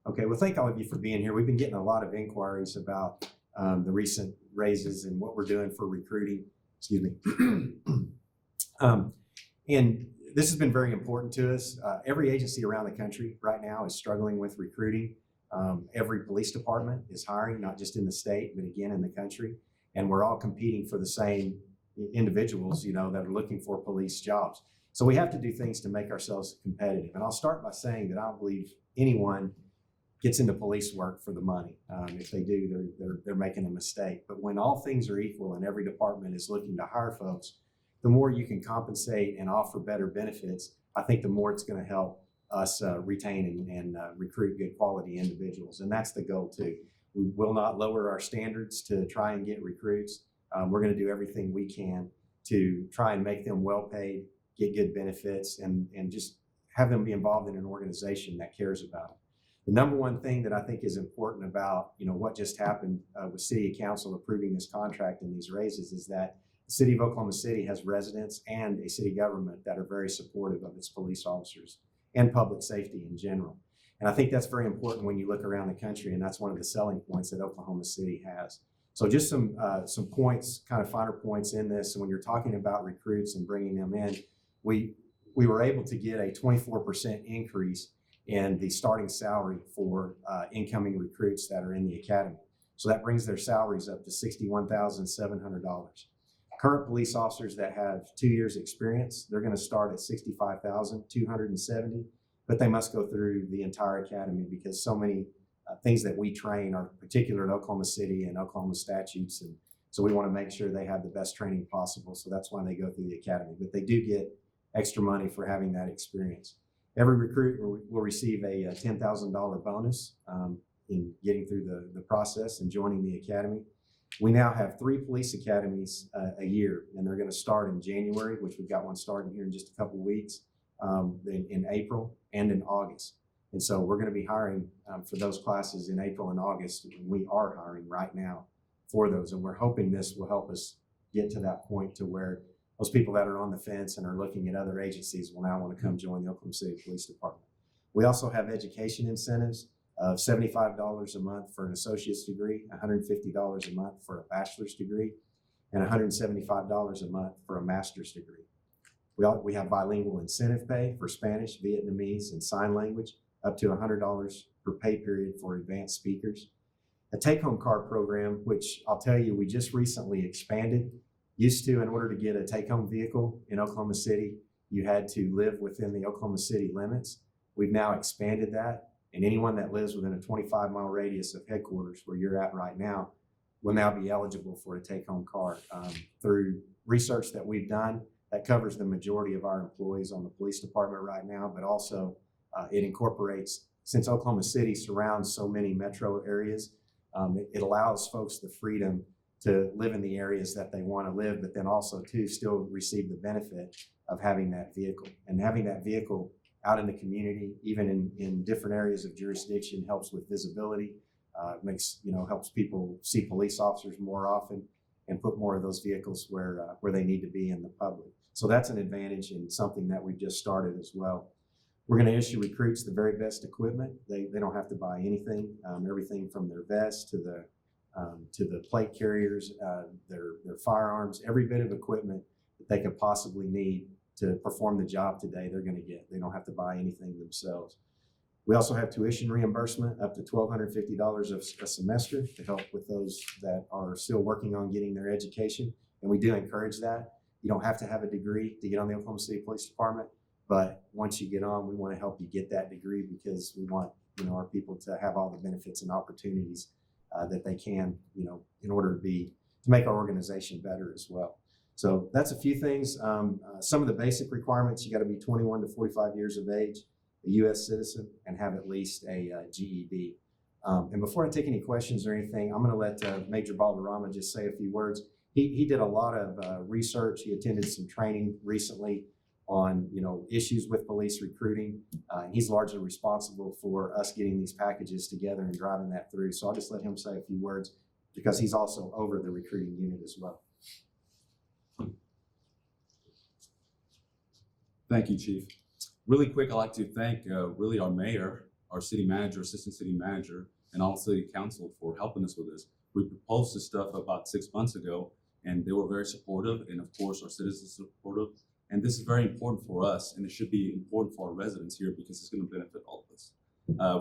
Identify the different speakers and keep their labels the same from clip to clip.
Speaker 1: Okay, well, thank all of you for being here. We've been getting a lot of inquiries about the recent raises and what we're doing for recruiting. Excuse me. And this has been very important to us. Every agency around the country right now is struggling with recruiting. Every police department is hiring, not just in the state, but again in the country. And we're all competing for the same individuals, that are looking for police jobs. So we have to do things to make ourselves competitive. And I'll start by saying that I don't believe anyone gets into police work for the money. If they do, they're making a mistake. But when all things are equal and every department is looking to hire folks, the more you can compensate and offer better benefits, I think the more it's going to help us retain and recruit good quality individuals. And that's the goal too. We will not lower our standards to try and get recruits. We're going to do everything we can to try and make them well paid, get good benefits, and just have them be involved in an organization that cares about them. The number one thing that I think is important about what just happened with City Council approving this contract and these raises is that the City of Oklahoma City has residents and a city government that are very supportive of its police officers and public safety in general. And I think that's very important when you look around the country, and that's one of the selling points that Oklahoma City has. So just some points, kind of finer points in this. And when you're talking about recruits and bringing them in, we were able to get a 24% increase in the starting salary for incoming recruits that are in the academy. So that brings their salaries up to $61,700. Current police officers that have 2 years experience, they're going to start at $65,270, but they must go through the entire academy because so many things that we train are particular to Oklahoma City and Oklahoma statutes. And so we want to make sure they have the best training possible. So that's why they go through the academy, but they do get extra money for having that experience. Every recruit will receive a $10,000 bonus in getting through the process and joining the academy. We now have 3 police academies a year, and they're going to start in January, which we've got one starting here in just a couple of weeks, in April and in August. And so we're going to be hiring for those classes in April and August. We are hiring right now for those, and we're hoping this will help us get to that point to where those people that are on the fence and are looking at other agencies will now want to come join the Oklahoma City Police Department. We also have education incentives of $75 a month for an associate's degree, $150 a month for a bachelor's degree, and $175 a month for a master's degree. We have bilingual incentive pay for Spanish, Vietnamese, and sign language, up to $100 per pay period for advanced speakers. A take-home car program, which I'll tell you, we just recently expanded. Used to, in order to get a take-home vehicle in Oklahoma City, you had to live within the Oklahoma City limits. We've now expanded that, and anyone that lives within a 25-mile radius of headquarters where you're at right now will now be eligible for a take-home car. Through research that we've done, that covers the majority of our employees on the police department right now, but also it incorporates, since Oklahoma City surrounds so many metro areas, it allows folks the freedom to live in the areas that they want to live, but then also to still receive the benefit of having that vehicle. And having that vehicle out in the community, even in different areas of jurisdiction, helps with visibility, helps people see police officers more often and put more of those vehicles where they need to be in the public. So that's an advantage and something that we've just started as well. We're going to issue recruits the very best equipment. They don't have to buy anything, everything from their vests to the plate carriers, their firearms, every bit of equipment that they could possibly need to perform the job today, they're going to get. They don't have to buy anything themselves. We also have tuition reimbursement up to $1,250 a semester to help with those that are still working on getting their education. And we do encourage that. You don't have to have a degree to get on the Oklahoma City Police Department, but once you get on, we want to help you get that degree because we want our people to have all the benefits and opportunities that they can, in order to make our organization better as well. So that's a few things. Some of the basic requirements: you got to be 21 to 45 years of age, a U.S. citizen, and have at least a GED. And before I take any questions or anything, I'm going to let Major Balderrama just say a few words. He did a lot of research. He attended some training recently on issues with police recruiting. And he's largely responsible for us getting these packages together and driving that through. So I'll just let him say a few words because he's also over the recruiting unit as well.
Speaker 2: Thank you, Chief. Really quick, I'd like to thank really our mayor our city manager, assistant city manager, and all city council for helping us with this. We proposed this stuff about 6 months ago, and they were very supportive, and of course our citizens are supportive. And this is very important for us, and it should be important for our residents here because it's going to benefit all of us.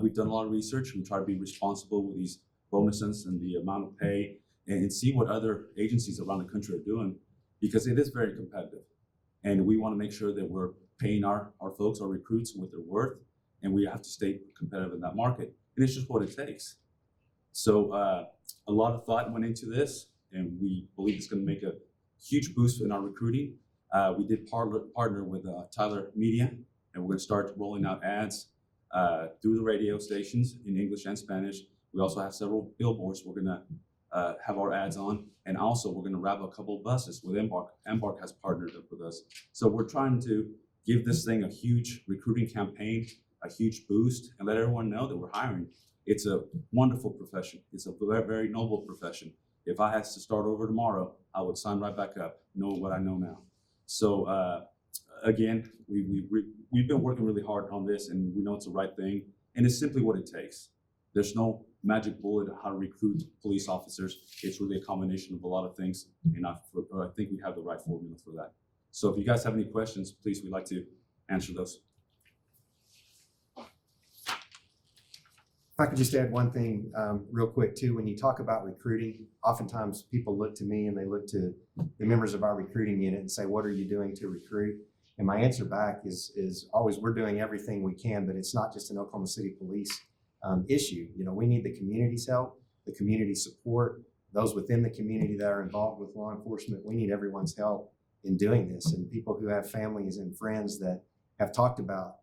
Speaker 2: We've done a lot of research. We try to be responsible with these bonuses and the amount of pay, and see what other agencies around the country are doing, because it is very competitive. And we want to make sure that we're paying our folks, our recruits, what they're worth, and we have to stay competitive in that market. And it's just what it takes. So a lot of thought went into this, and we believe it's going to make a huge boost in our recruiting. We did partner with Tyler Media, and we're going to start rolling out ads through the radio stations in English and Spanish. We also have several billboards we're going to have our ads on, and also we're going to wrap a couple of buses with Embark. Embark has partnered up with us. So we're trying to give this thing a huge recruiting campaign, a huge boost, and let everyone know that we're hiring. It's a wonderful profession. It's a very, very noble profession. If I had to start over tomorrow, I would sign right back up, knowing what I know now. So again, we've been working really hard on this, and we know it's the right thing, and it's simply what it takes. There's no magic bullet on how to recruit police officers. It's really a combination of a lot of things, and I think we have the right formula for that. So if you guys have any questions, please, we'd like to answer those.
Speaker 1: If I could just add one thing real quick too, when you talk about recruiting, oftentimes people look to me and they look to the members of our recruiting unit and say, what are you doing to recruit? And my answer back is always, we're doing everything we can, but it's not just an Oklahoma City Police issue. You know, we need the community's help, the community support, those within the community that are involved with law enforcement. We need everyone's help in doing this, and people who have families and friends that have talked about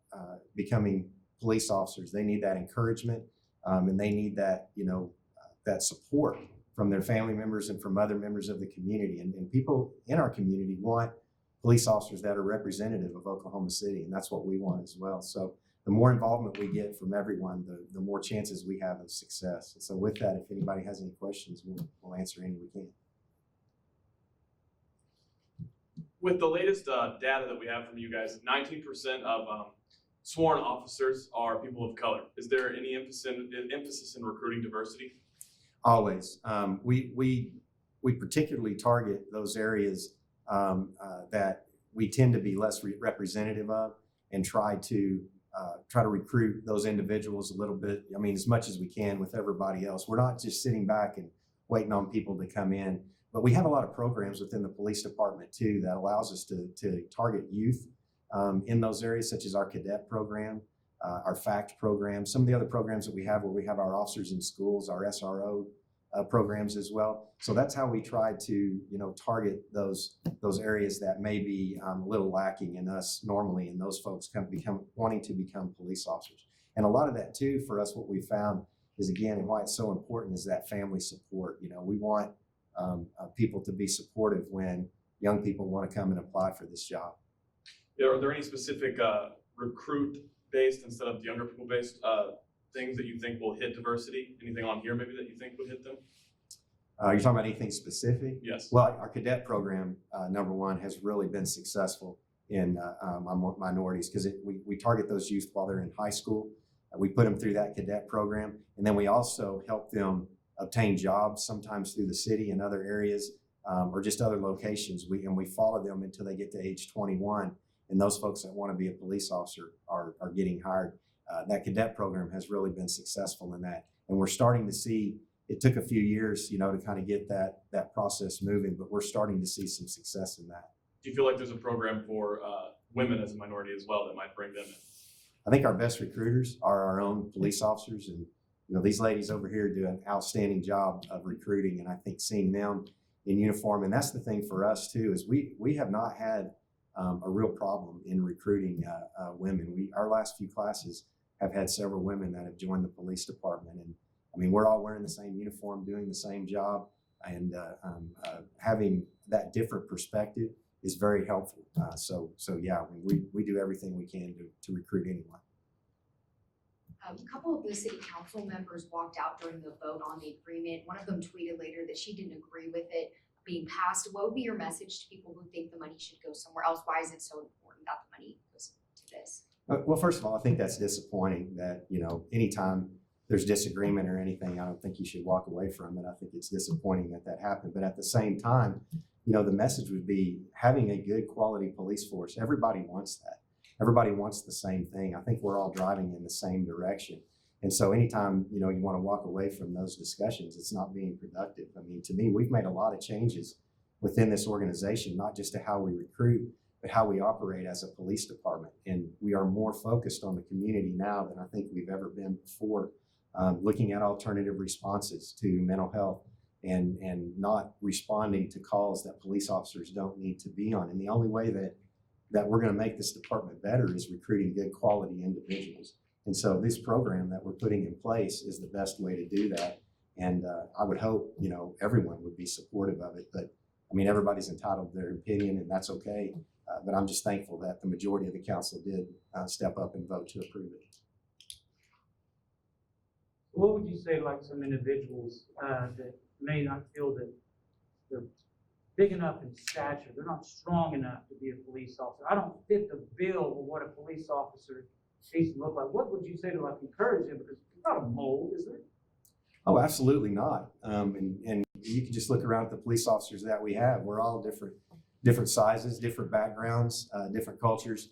Speaker 1: becoming police officers, they need that encouragement. And they need that, that support from their family members and from other members of the community. And people in our community want police officers that are representative of Oklahoma City, and that's what we want as well. So the more involvement we get from everyone, the more chances we have of success. And so with that, if anybody has any questions, we'll answer any we can.
Speaker 3: With the latest data that we have from you guys, 19% of sworn officers are people of color. Is there any emphasis in recruiting diversity?
Speaker 1: Always. We particularly target those areas that we tend to be less representative of, and try to recruit those individuals a little bit. I mean, as much as we can with everybody else. We're not just sitting back and waiting on people to come in, but we have a lot of programs within the police department too that allows us to target youth in those areas, such as our cadet program, our FACT program, some of the other programs that we have where we have our officers in schools, our SRO programs as well. So that's how we try to, target those areas that may be a little lacking in us normally, and those folks wanting to become police officers. And a lot of that too, for us, what we found is, again, and why it's so important, is that family support. We want people to be supportive when young people want to come and apply for this job.
Speaker 3: Are there any specific recruit-based instead of younger people-based things that you think will hit diversity? Anything on here maybe that you think would hit them?
Speaker 1: You're talking about anything specific?
Speaker 3: Yes.
Speaker 1: Well, our cadet program, number one, has really been successful in minorities, because we target those youth while they're in high school. We put them through that cadet program, and then we also help them obtain jobs, sometimes through the city and other areas, or just other locations. We follow them until they get to age 21. And those folks that want to be a police officer are getting hired. That cadet program has really been successful in that. And we're starting to see, it took a few years, to kind of get that process moving, but we're starting to see some success in that.
Speaker 3: Do you feel like there's a program for women as a minority as well that might bring them in?
Speaker 1: I think our best recruiters are our own police officers. And, these ladies over here do an outstanding job of recruiting. And I think seeing them in uniform, and that's the thing for us too, is we have not had a real problem in recruiting women. Our last few classes have had several women that have joined the police department, and I mean, we're all wearing the same uniform, doing the same job, and having that different perspective is very helpful. So yeah, we do everything we can to recruit anyone.
Speaker 4: A couple of the city council members walked out during the vote on the agreement. One of them tweeted later that she didn't agree with it being passed. What would be your message to people who think the money should go somewhere else? Why is it so important that the money goes to this?
Speaker 1: Well, first of all, I think that's disappointing that, you know, anytime there's disagreement or anything, I don't think you should walk away from it. I think it's disappointing that that happened. But at the same time, you know, the message would be having a good quality police force. Everybody wants that. Everybody wants the same thing. I think we're all driving in the same direction. And so anytime, you know, you want to walk away from those discussions, it's not being productive. I mean, to me, we've made a lot of changes within this organization, not just to how we recruit, but how we operate as a police department. And we are more focused on the community now than I think we've ever been before, looking at alternative responses to mental health and not responding to calls that police officers don't need to be on. And the only way that we're going to make this department better is recruiting good quality individuals. And so this program that we're putting in place is the best way to do that. And I would hope, you know, everyone would be supportive of it. But I mean, everybody's entitled to their opinion, and that's okay. But I'm just thankful that the majority of the council did step up and vote to approve it.
Speaker 5: What would you say to like some individuals that may not feel that they're big enough in stature, they're not strong enough to be a police officer? I don't fit the bill of what a police officer needs to look like. What would you say to like encourage them? Because it's not a mold, is there?
Speaker 1: Oh, absolutely not. And you can just look around at the police officers that we have. We're all different sizes, different backgrounds, different cultures.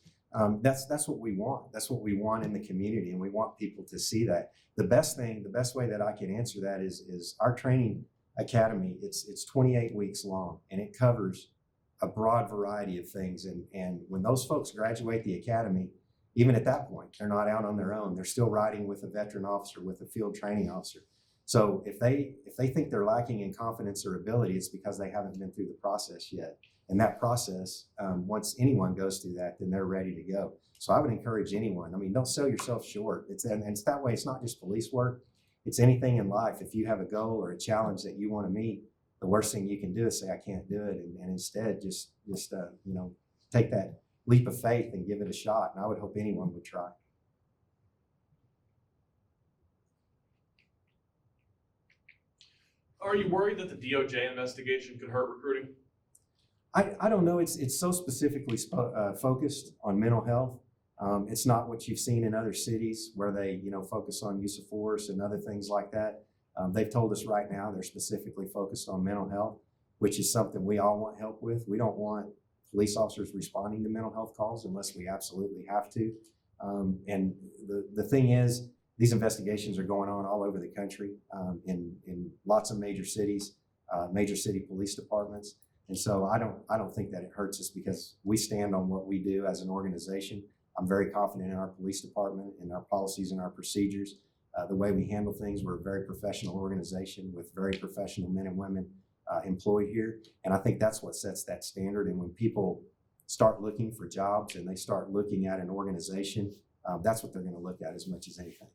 Speaker 1: That's what we want. That's what we want in the community, and we want people to see that. The best way that I can answer that is our training academy. It's 28 weeks long, and it covers a broad variety of things. And when those folks graduate the academy, even at that point, they're not out on their own. They're still riding with a veteran officer, with a field training officer. So if they think they're lacking in confidence or ability, it's because they haven't been through the process yet. And that process, once anyone goes through that, then they're ready to go. So I would encourage anyone. I mean, don't sell yourself short. And it's that way. It's not just police work. It's anything in life. If you have a goal or a challenge that you want to meet, the worst thing you can do is say, I can't do it. And instead, just you know, take that leap of faith and give it a shot. And I would hope anyone would try.
Speaker 3: Are you worried that the DOJ investigation could hurt recruiting?
Speaker 1: I don't know. It's so specifically focused on mental health. It's not what you've seen in other cities where they, you know, focus on use of force and other things like that. They've told us right now they're specifically focused on mental health, which is something we all want help with. We don't want police officers responding to mental health calls unless we absolutely have to. And the thing is, these investigations are going on all over the country, in lots of major cities, major city police departments. And so I don't think that it hurts us because we stand on what we do as an organization. I'm very confident in our police department, in our policies and our procedures, the way we handle things. We're a very professional organization with very professional men and women employed here. And I think that's what sets that standard. And when people start looking for jobs and they start looking at an organization, that's what they're going to look at as much as anything.